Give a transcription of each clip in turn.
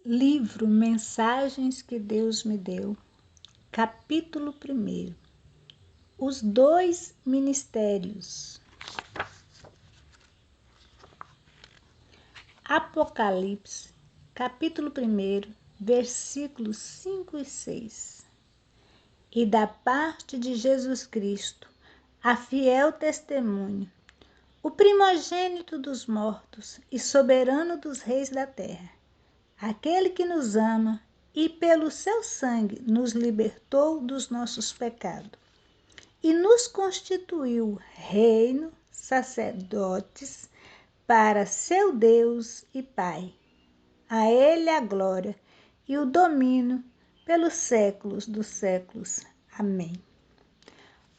Livro Mensagens que Deus me deu, capítulo 1. Os dois ministérios. Apocalipse, capítulo 1, versículos 5 e 6. E da parte de Jesus Cristo, a fiel testemunho, o primogênito dos mortos e soberano dos reis da terra, aquele que nos ama e pelo seu sangue nos libertou dos nossos pecados e nos constituiu reino, sacerdotes para seu Deus e Pai. A ele a glória e o domínio pelos séculos dos séculos. Amém.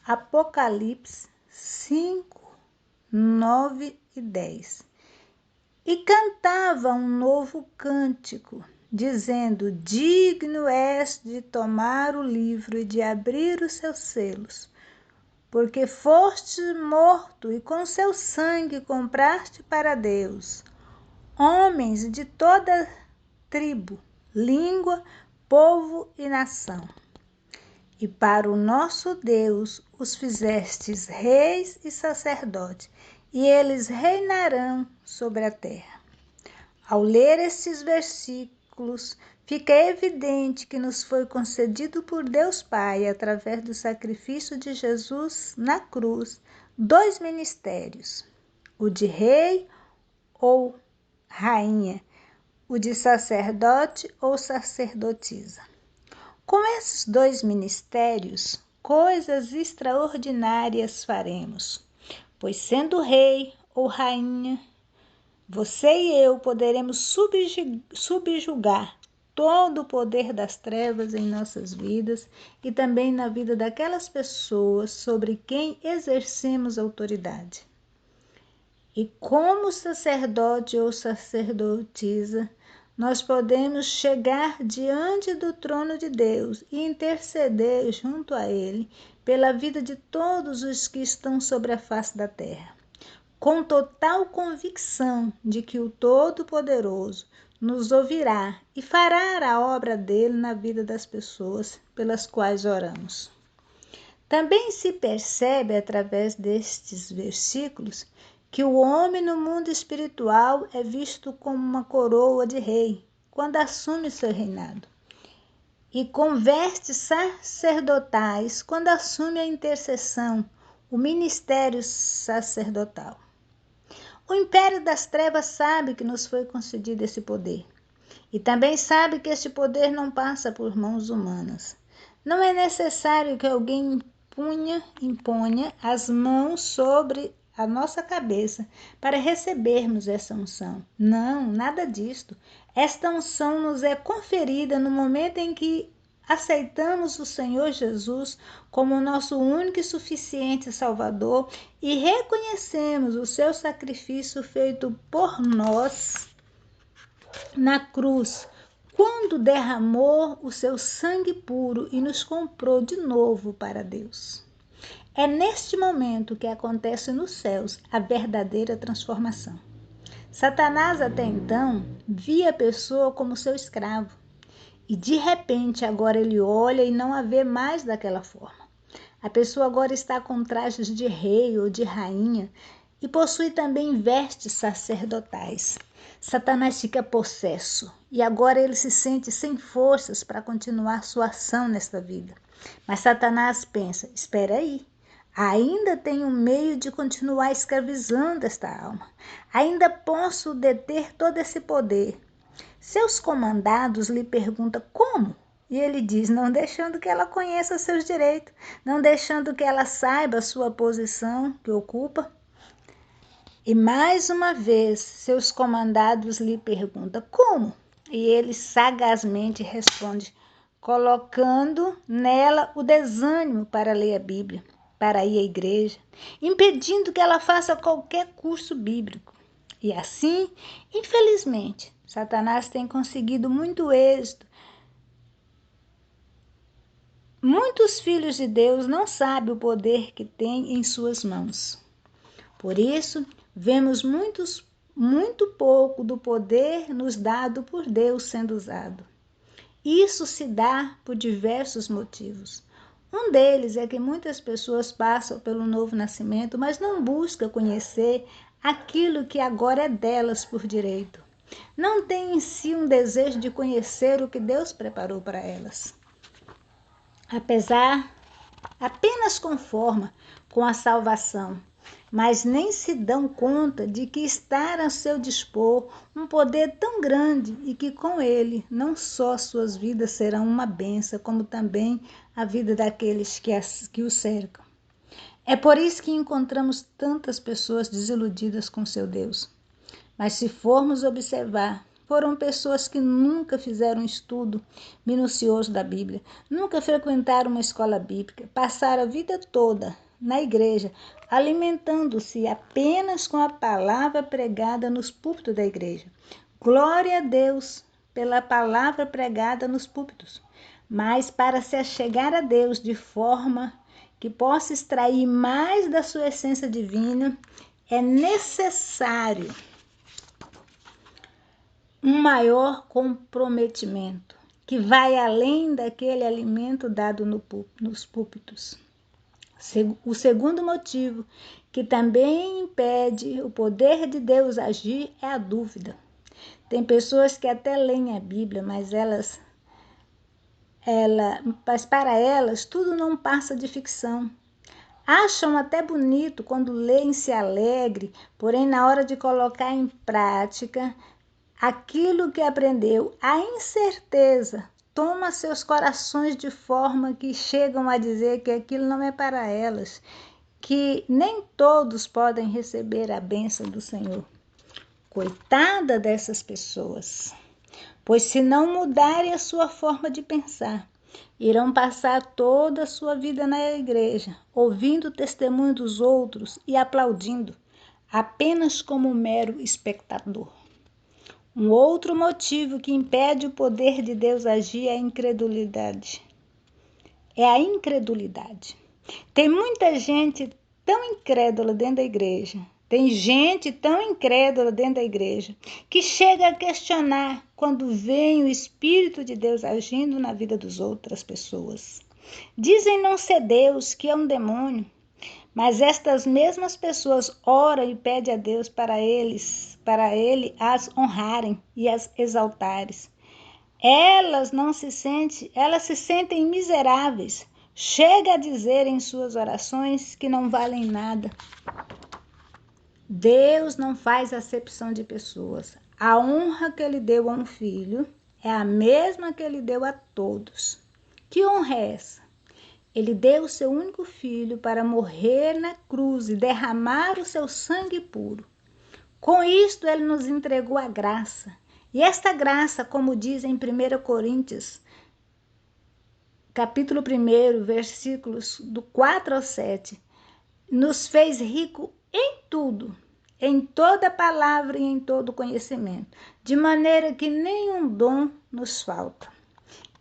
Apocalipse 5, 9 e 10. E cantava um novo cântico, dizendo: digno és de tomar o livro e de abrir os seus selos, porque foste morto e com seu sangue compraste para Deus homens de toda tribo, língua, povo e nação. E para o nosso Deus os fizestes reis e sacerdotes, e eles reinarão sobre a terra. Ao ler estes versículos, fica evidente que nos foi concedido por Deus Pai, através do sacrifício de Jesus na cruz, dois ministérios: o de rei ou rainha, o de sacerdote ou sacerdotisa. Com esses dois ministérios, coisas extraordinárias faremos, pois sendo rei ou rainha, você e eu poderemos subjugar todo o poder das trevas em nossas vidas e também na vida daquelas pessoas sobre quem exercemos autoridade. E como sacerdote ou sacerdotisa, nós podemos chegar diante do trono de Deus e interceder junto a Ele pela vida de todos os que estão sobre a face da terra, com total convicção de que o Todo-Poderoso nos ouvirá e fará a obra dele na vida das pessoas pelas quais oramos. Também se percebe através destes versículos que o homem no mundo espiritual é visto como uma coroa de rei quando assume seu reinado, e com vestes sacerdotais quando assume a intercessão, o ministério sacerdotal. O império das trevas sabe que nos foi concedido esse poder, e também sabe que este poder não passa por mãos humanas. Não é necessário que alguém imponha as mãos sobre a nossa cabeça para recebermos essa unção. Não, nada disto. Esta unção nos é conferida no momento em que aceitamos o Senhor Jesus como nosso único e suficiente Salvador e reconhecemos o seu sacrifício feito por nós na cruz, quando derramou o seu sangue puro e nos comprou de novo para Deus. É neste momento que acontece nos céus a verdadeira transformação. Satanás até então via a pessoa como seu escravo, e de repente agora ele olha e não a vê mais daquela forma. A pessoa agora está com trajes de rei ou de rainha e possui também vestes sacerdotais. Satanás fica possesso e agora ele se sente sem forças para continuar sua ação nesta vida. Mas Satanás pensa: espera aí, ainda tenho um meio de continuar escravizando esta alma. Ainda posso deter todo esse poder. Seus comandados lhe perguntam como? E ele diz: não deixando que ela conheça seus direitos, não deixando que ela saiba a sua posição que ocupa. E mais uma vez, seus comandados lhe perguntam: como? E ele sagazmente responde, colocando nela o desânimo para ler a Bíblia, para ir à igreja, impedindo que ela faça qualquer curso bíblico. E assim, infelizmente, Satanás tem conseguido muito êxito. Muitos filhos de Deus não sabem o poder que tem em suas mãos. Por isso, vemos muitos muito pouco do poder nos dado por Deus sendo usado. Isso se dá por diversos motivos. Um deles é que muitas pessoas passam pelo novo nascimento, mas não buscam conhecer aquilo que agora é delas por direito. Não têm em si um desejo de conhecer o que Deus preparou para elas. Apenas conformam com a salvação, mas nem se dão conta de que está a seu dispor um poder tão grande e que com ele não só suas vidas serão uma bênção, como também a vida daqueles que o cercam. É por isso que encontramos tantas pessoas desiludidas com seu Deus. Mas se formos observar, foram pessoas que nunca fizeram um estudo minucioso da Bíblia, nunca frequentaram uma escola bíblica, passaram a vida toda na igreja, alimentando-se apenas com a palavra pregada nos púlpitos da igreja. Glória a Deus pela palavra pregada nos púlpitos. Mas para se achegar a Deus de forma que possa extrair mais da sua essência divina, é necessário um maior comprometimento, que vai além daquele alimento dado nos púlpitos. O segundo motivo, que também impede o poder de Deus agir, é a dúvida. Tem pessoas que até leem a Bíblia, mas para elas tudo não passa de ficção. Acham até bonito quando leem-se alegre, porém na hora de colocar em prática aquilo que aprendeu, a incerteza toma seus corações de forma que chegam a dizer que aquilo não é para elas, que nem todos podem receber a bênção do Senhor. Coitada dessas pessoas, pois se não mudarem a sua forma de pensar, irão passar toda a sua vida na igreja, ouvindo o testemunho dos outros e aplaudindo, apenas como mero espectador. Um outro motivo que impede o poder de Deus agir é a incredulidade. Tem muita gente tão incrédula dentro da igreja. Tem gente tão incrédula dentro da igreja que chega a questionar quando vem o Espírito de Deus agindo na vida das outras pessoas. Dizem não ser Deus, que é um demônio. Mas estas mesmas pessoas oram e pedem a Deus para ele as honrarem e as exaltarem. Elas se sentem miseráveis. Chega a dizer em suas orações que não valem nada. Deus não faz acepção de pessoas. A honra que ele deu a um filho é a mesma que ele deu a todos. Que honra é essa? Ele deu o seu único filho para morrer na cruz e derramar o seu sangue puro. Com isto, ele nos entregou a graça. E esta graça, como diz em 1 Coríntios, capítulo 1, versículos do 4 ao 7, nos fez rico em tudo, em toda palavra e em todo conhecimento, de maneira que nenhum dom nos falta.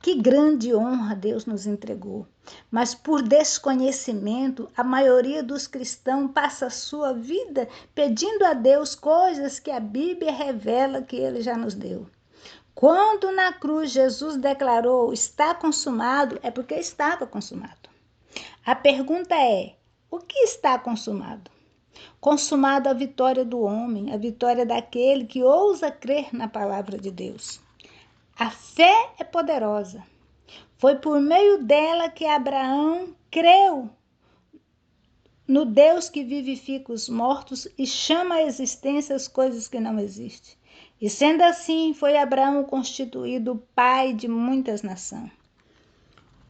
Que grande honra Deus nos entregou. Mas por desconhecimento, a maioria dos cristãos passa a sua vida pedindo a Deus coisas que a Bíblia revela que ele já nos deu. Quando na cruz Jesus declarou está consumado, é porque estava consumado. A pergunta é, o que está consumado? Consumado a vitória do homem, a vitória daquele que ousa crer na palavra de Deus. A fé é poderosa. Foi por meio dela que Abraão creu no Deus que vivifica os mortos e chama à existência as coisas que não existem. E sendo assim, foi Abraão constituído pai de muitas nações.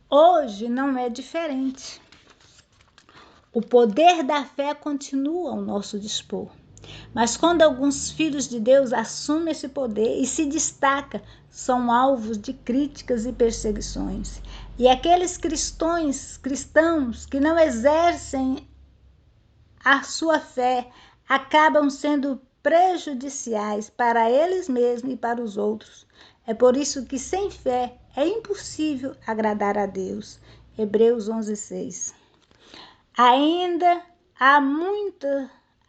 Hoje não é diferente. O poder da fé continua ao nosso dispor. Mas quando alguns filhos de Deus assumem esse poder e se destacam, são alvos de críticas e perseguições. E aqueles cristãos que não exercem a sua fé acabam sendo prejudiciais para eles mesmos e para os outros. É por isso que sem fé é impossível agradar a Deus. Hebreus 11:6. Ainda há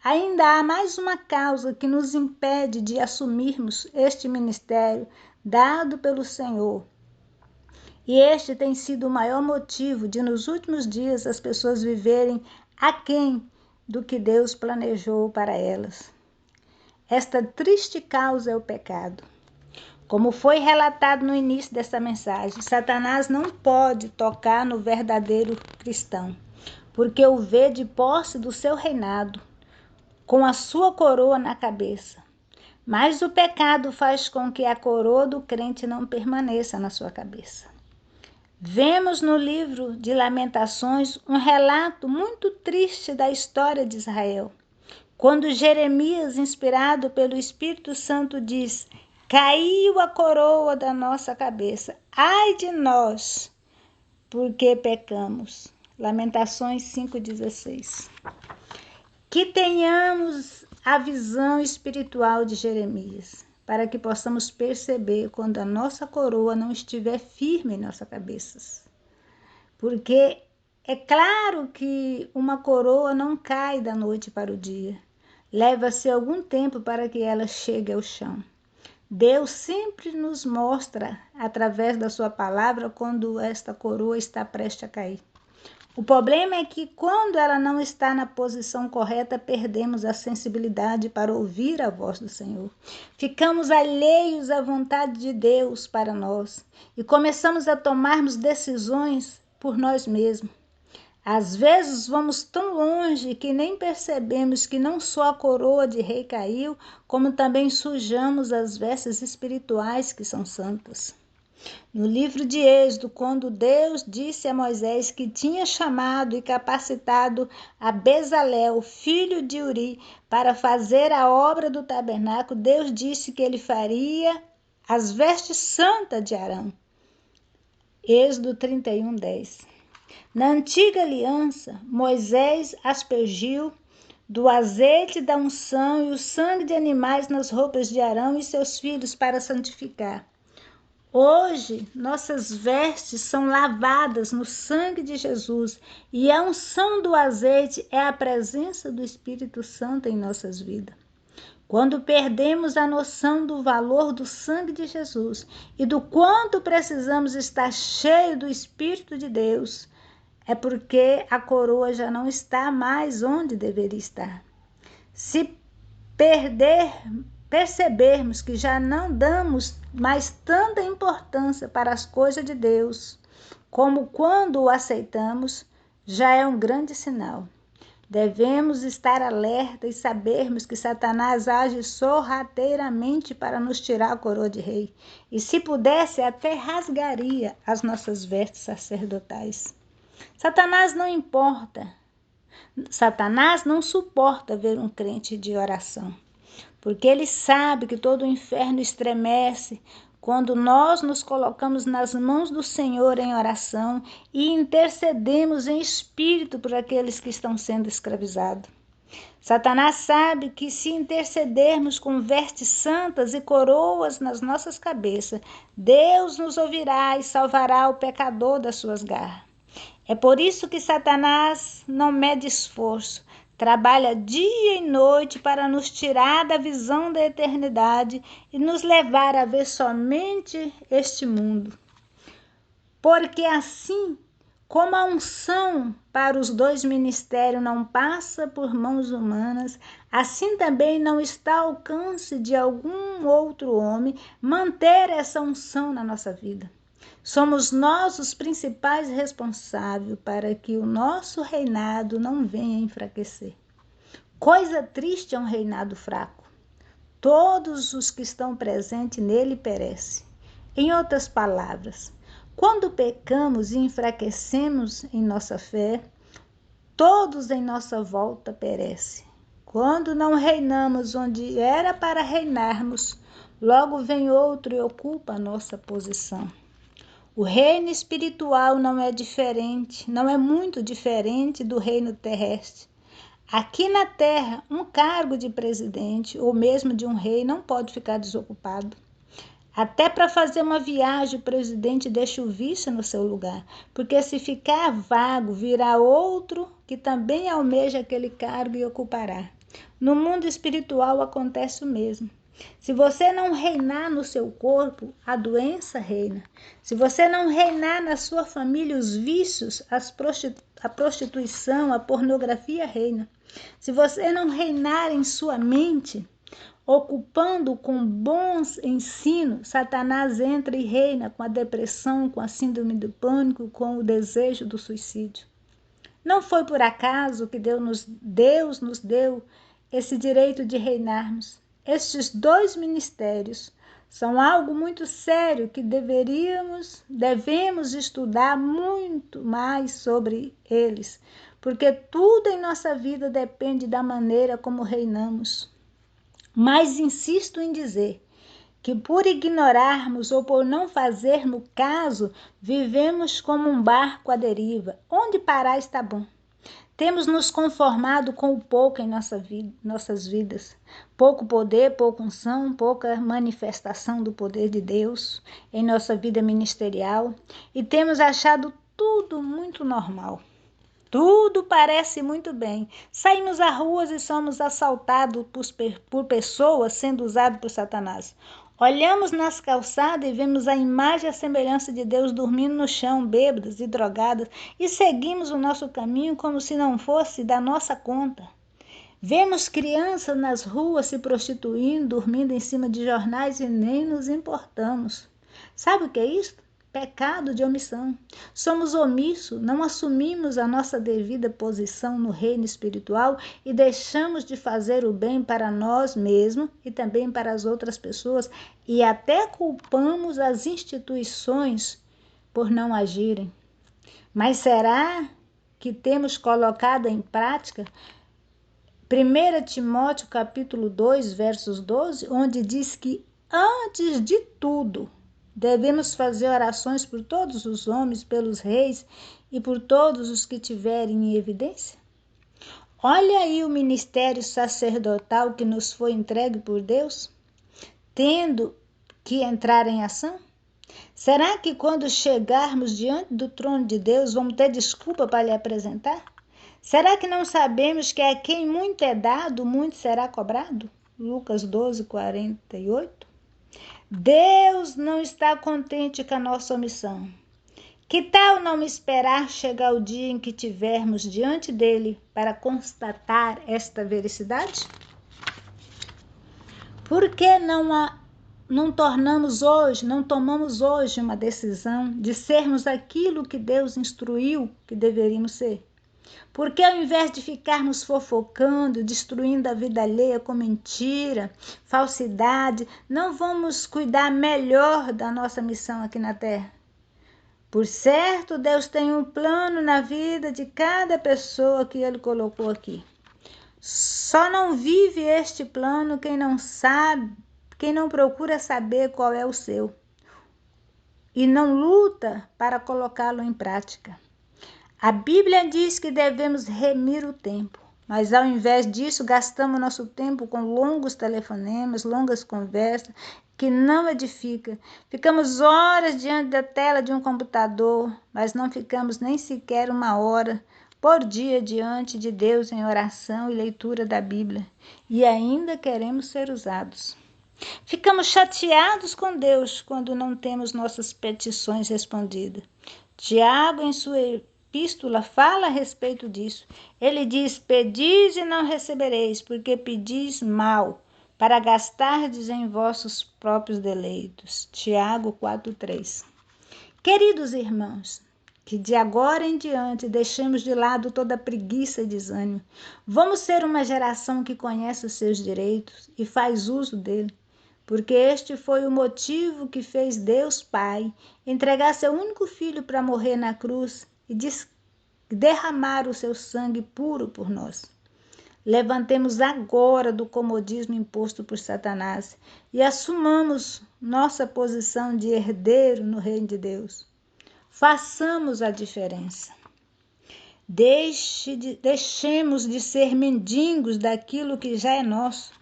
ainda há mais uma causa que nos impede de assumirmos este ministério dado pelo Senhor. E este tem sido o maior motivo de, nos últimos dias, as pessoas viverem aquém do que Deus planejou para elas. Esta triste causa é o pecado. Como foi relatado no início dessa mensagem, Satanás não pode tocar no verdadeiro cristão, porque o vê de posse do seu reinado, com a sua coroa na cabeça. Mas o pecado faz com que a coroa do crente não permaneça na sua cabeça. Vemos no livro de Lamentações um relato muito triste da história de Israel, quando Jeremias, inspirado pelo Espírito Santo, diz: caiu a coroa da nossa cabeça, ai de nós, porque pecamos. Lamentações 5,16. Que tenhamos a visão espiritual de Jeremias, para que possamos perceber quando a nossa coroa não estiver firme em nossa cabeça. Porque é claro que uma coroa não cai da noite para o dia. Leva-se algum tempo para que ela chegue ao chão. Deus sempre nos mostra, através da sua palavra, quando esta coroa está prestes a cair. O problema é que, quando ela não está na posição correta, perdemos a sensibilidade para ouvir a voz do Senhor. Ficamos alheios à vontade de Deus para nós e começamos a tomarmos decisões por nós mesmos. Às vezes vamos tão longe que nem percebemos que não só a coroa de rei caiu, como também sujamos as vestes espirituais que são santas. No livro de Êxodo, quando Deus disse a Moisés que tinha chamado e capacitado a Bezalel, filho de Uri, para fazer a obra do tabernáculo, Deus disse que ele faria as vestes santas de Arão. Êxodo 31:10. Na antiga aliança, Moisés aspergiu do azeite da unção e o sangue de animais nas roupas de Arão e seus filhos para santificar. Hoje, nossas vestes são lavadas no sangue de Jesus e a unção do azeite é a presença do Espírito Santo em nossas vidas. Quando perdemos a noção do valor do sangue de Jesus e do quanto precisamos estar cheios do Espírito de Deus, é porque a coroa já não está mais onde deveria estar. Se percebermos que já não damos mais tanta importância para as coisas de Deus como quando o aceitamos, já é um grande sinal. Devemos estar alerta e sabermos que Satanás age sorrateiramente para nos tirar a coroa de rei. E se pudesse, até rasgaria as nossas vestes sacerdotais. Satanás não suporta ver um crente de oração, porque ele sabe que todo o inferno estremece quando nós nos colocamos nas mãos do Senhor em oração e intercedemos em espírito por aqueles que estão sendo escravizados. Satanás sabe que se intercedermos com vestes santas e coroas nas nossas cabeças, Deus nos ouvirá e salvará o pecador das suas garras. É por isso que Satanás não mede esforço, trabalha dia e noite para nos tirar da visão da eternidade e nos levar a ver somente este mundo. Porque assim como a unção para os dois ministérios não passa por mãos humanas, assim também não está ao alcance de algum outro homem manter essa unção na nossa vida. Somos nós os principais responsáveis para que o nosso reinado não venha enfraquecer. Coisa triste é um reinado fraco. Todos os que estão presentes nele perecem. Em outras palavras, quando pecamos e enfraquecemos em nossa fé, todos em nossa volta perecem. Quando não reinamos onde era para reinarmos, logo vem outro e ocupa a nossa posição. O reino espiritual não é muito diferente do reino terrestre. Aqui na terra, um cargo de presidente ou mesmo de um rei não pode ficar desocupado. Até para fazer uma viagem, o presidente deixa o vice no seu lugar, porque se ficar vago, virá outro que também almeja aquele cargo e ocupará. No mundo espiritual acontece o mesmo. Se você não reinar no seu corpo, a doença reina. Se você não reinar na sua família, os vícios, a prostituição, a pornografia reina. Se você não reinar em sua mente, ocupando com bons ensinos, Satanás entra e reina com a depressão, com a síndrome do pânico, com o desejo do suicídio. Não foi por acaso que Deus nos deu esse direito de reinarmos. Estes dois ministérios são algo muito sério que devemos estudar muito mais sobre eles, porque tudo em nossa vida depende da maneira como reinamos. Mas insisto em dizer que por ignorarmos ou por não fazermos caso, vivemos como um barco à deriva. Onde parar está bom. Temos nos conformado com o pouco em nossas vidas. Pouco poder, pouca unção, pouca manifestação do poder de Deus em nossa vida ministerial. E temos achado tudo muito normal. Tudo parece muito bem. Saímos às ruas e somos assaltados por pessoas sendo usadas por Satanás. Olhamos nas calçadas e vemos a imagem e a semelhança de Deus dormindo no chão, bêbadas e drogadas, e seguimos o nosso caminho como se não fosse da nossa conta. Vemos crianças nas ruas se prostituindo, dormindo em cima de jornais e nem nos importamos. Sabe o que é isso? Pecado de omissão. Somos omissos, não assumimos a nossa devida posição no reino espiritual e deixamos de fazer o bem para nós mesmos e também para as outras pessoas e até culpamos as instituições por não agirem. Mas será que temos colocado em prática 1 Timóteo capítulo 2, versos 12, onde diz que antes de tudo devemos fazer orações por todos os homens, pelos reis e por todos os que tiverem em evidência? Olha aí o ministério sacerdotal que nos foi entregue por Deus, tendo que entrar em ação? Será que quando chegarmos diante do trono de Deus vamos ter desculpa para lhe apresentar? Será que não sabemos que a quem muito é dado, muito será cobrado? Lucas 12, 48. Deus não está contente com a nossa omissão. Que tal não esperar chegar o dia em que tivermos diante dele para constatar esta veracidade? Por que não tomamos hoje uma decisão de sermos aquilo que Deus instruiu que deveríamos ser? Porque ao invés de ficarmos fofocando, destruindo a vida alheia com mentira, falsidade, não vamos cuidar melhor da nossa missão aqui na Terra? Por certo, Deus tem um plano na vida de cada pessoa que Ele colocou aqui. Só não vive este plano quem não sabe, quem não procura saber qual é o seu e não luta para colocá-lo em prática. A Bíblia diz que devemos remir o tempo, mas ao invés disso gastamos nosso tempo com longos telefonemas, longas conversas que não edificam. Ficamos horas diante da tela de um computador, mas não ficamos nem sequer uma hora por dia diante de Deus em oração e leitura da Bíblia, e ainda queremos ser usados. Ficamos chateados com Deus quando não temos nossas petições respondidas. Tiago, em sua epístola, fala a respeito disso. Ele diz: pedis e não recebereis, porque pedis mal, para gastardes em vossos próprios deleitos. Tiago 4:3. Queridos irmãos, que de agora em diante deixemos de lado toda preguiça e desânimo. Vamos ser uma geração que conhece os seus direitos e faz uso dele, porque este foi o motivo que fez Deus Pai entregar seu único filho para morrer na cruz e derramar o seu sangue puro por nós. Levantemos agora do comodismo imposto por Satanás e assumamos nossa posição de herdeiro no reino de Deus. Façamos a diferença. Deixemos de ser mendigos daquilo que já é nosso.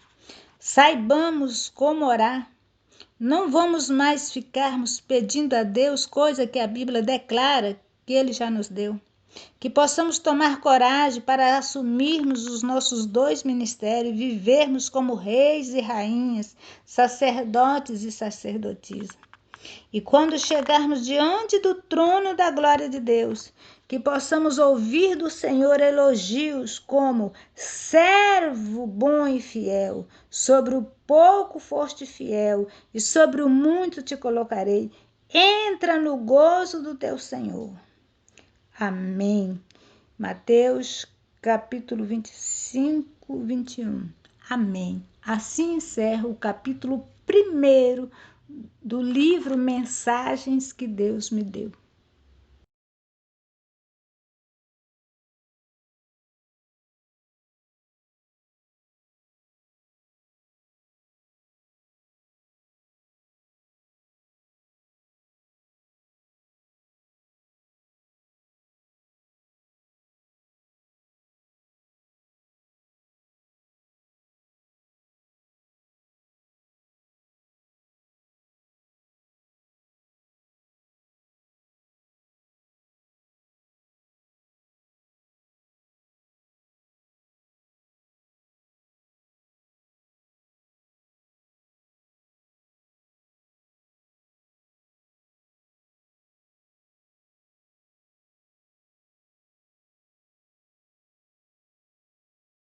Saibamos como orar. Não vamos mais ficarmos pedindo a Deus coisa que a Bíblia declara que Ele já nos deu. Que possamos tomar coragem para assumirmos os nossos 2 ministérios e vivermos como reis e rainhas, sacerdotes e sacerdotisas. E quando chegarmos diante do trono da glória de Deus, que possamos ouvir do Senhor elogios como servo bom e fiel, sobre o pouco foste fiel e sobre o muito te colocarei. Entra no gozo do teu Senhor. Amém. Mateus capítulo 25, 21. Amém. Assim encerra o capítulo 1 do livro Mensagens que Deus me deu.